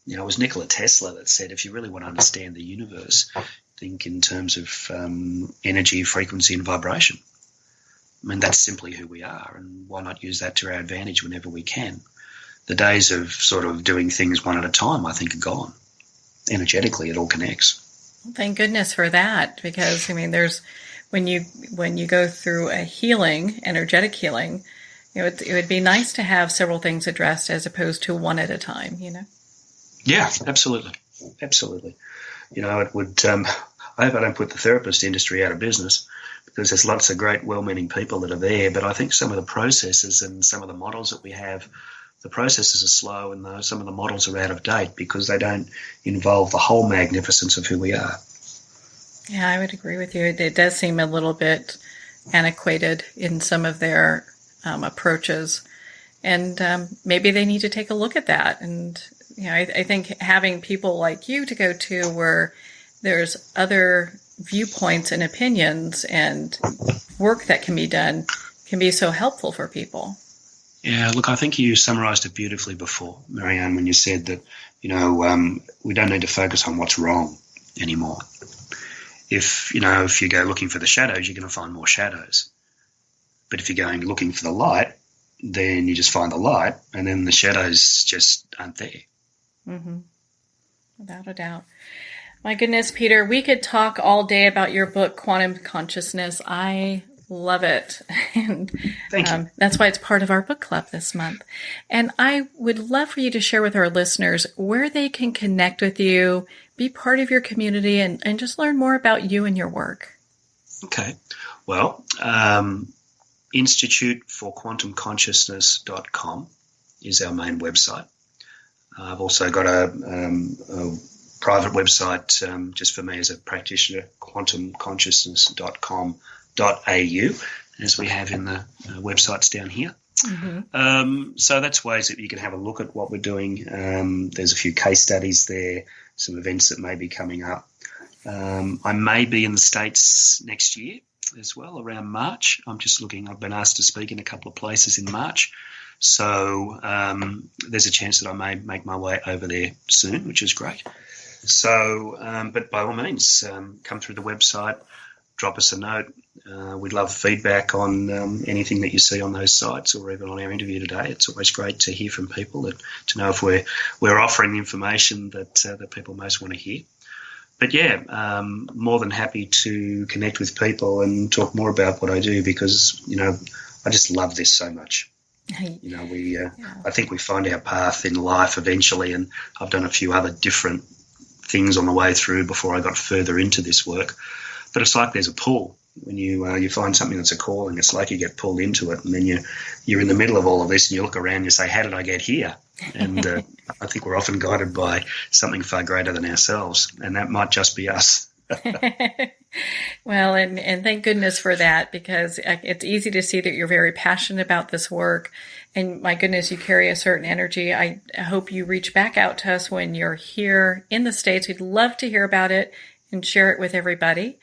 It was Nikola Tesla that said, if you really want to understand the universe, think in terms of energy, frequency and vibration. I mean, that's simply who we are, and why not use that to our advantage whenever we can? The days of sort of doing things one at a time, I think, are gone. Energetically, it all connects. Well, thank goodness for that, because, there's when you go through a healing, energetic healing, it would be nice to have several things addressed as opposed to one at a time, Yeah, absolutely. Absolutely. It would, I hope I don't put the therapist industry out of business because there's lots of great, well-meaning people that are there, but I think some of the processes and some of the models that we have the processes are slow and some of the models are out of date because they don't involve the whole magnificence of who we are. Yeah, I would agree with you. It does seem a little bit antiquated in some of their approaches. And maybe they need to take a look at that. And, I think having people like you to go to where there's other viewpoints and opinions and work that can be done can be so helpful for people. Yeah, look, I think you summarised it beautifully before, Marianne, when you said that, we don't need to focus on what's wrong anymore. If you go looking for the shadows, you're going to find more shadows. But if you're going looking for the light, then you just find the light, and then the shadows just aren't there. Mm-hmm. Without a doubt. My goodness, Peter, we could talk all day about your book, Quantum Consciousness. I love it. And Thank you. That's why it's part of our book club this month. And I would love for you to share with our listeners where they can connect with you, be part of your community, and just learn more about you and your work. Okay. Well, instituteforquantumconsciousness.com is our main website. I've also got a private website just for me as a practitioner, quantumconsciousness.com.au, as we have in the websites down here. Mm-hmm. So that's ways that you can have a look at what we're doing. There's a few case studies there, some events that may be coming up. I may be in the States next year as well, around March. I've been asked to speak in a couple of places in March. So there's a chance that I may make my way over there soon, which is great. So, but by all means, come through the website, drop us a note. We'd love feedback on anything that you see on those sites or even on our interview today. It's always great to hear from people to know if we're offering the information that people most want to hear. But yeah, more than happy to connect with people and talk more about what I do because, I just love this so much. I think we find our path in life eventually, and I've done a few other different things on the way through before I got further into this work. But it's like there's a pull. When you find something that's a calling, it's like you get pulled into it, and then you're in the middle of all of this, and you look around and you say, how did I get here? And I think we're often guided by something far greater than ourselves, and that might just be us. Well, and thank goodness for that, because it's easy to see that you're very passionate about this work. And my goodness, you carry a certain energy. I hope you reach back out to us when you're here in the States. We'd love to hear about it and share it with everybody.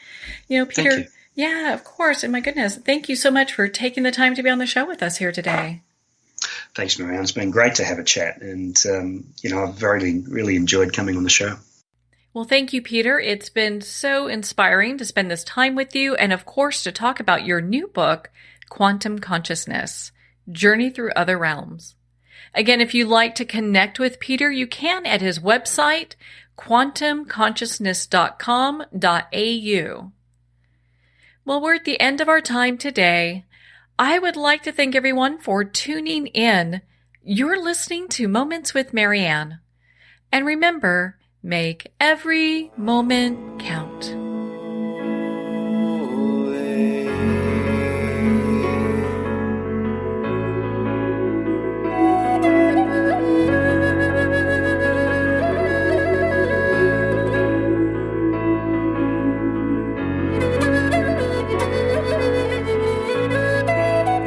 Peter. Thank you. Yeah, of course. And my goodness, thank you so much for taking the time to be on the show with us here today. Thanks, Marianne. It's been great to have a chat. And, I've really enjoyed coming on the show. Well, thank you, Peter. It's been so inspiring to spend this time with you and, of course, to talk about your new book, Quantum Consciousness, Journey Through Other Realms. Again, if you'd like to connect with Peter, you can at his website, quantumconsciousness.com.au. Well, we're at the end of our time today. I would like to thank everyone for tuning in. You're listening to Moments with Marianne. And remember, make every moment count.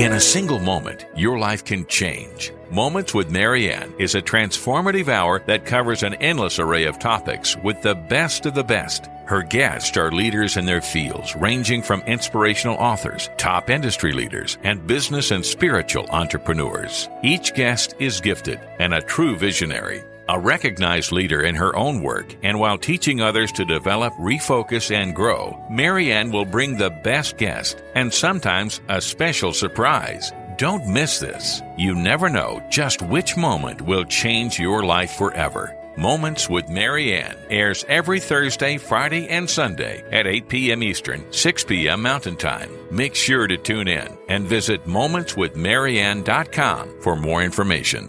In a single moment, your life can change. Moments with Marianne is a transformative hour that covers an endless array of topics with the best of the best. Her guests are leaders in their fields, ranging from inspirational authors, top industry leaders, and business and spiritual entrepreneurs. Each guest is gifted and a true visionary, a recognized leader in her own work, and while teaching others to develop, refocus, and grow, Marianne will bring the best guest and sometimes a special surprise. Don't miss this. You never know just which moment will change your life forever. Moments with Marianne airs every Thursday, Friday, and Sunday at 8 p.m. Eastern, 6 p.m. Mountain Time. Make sure to tune in and visit momentswithmarianne.com for more information.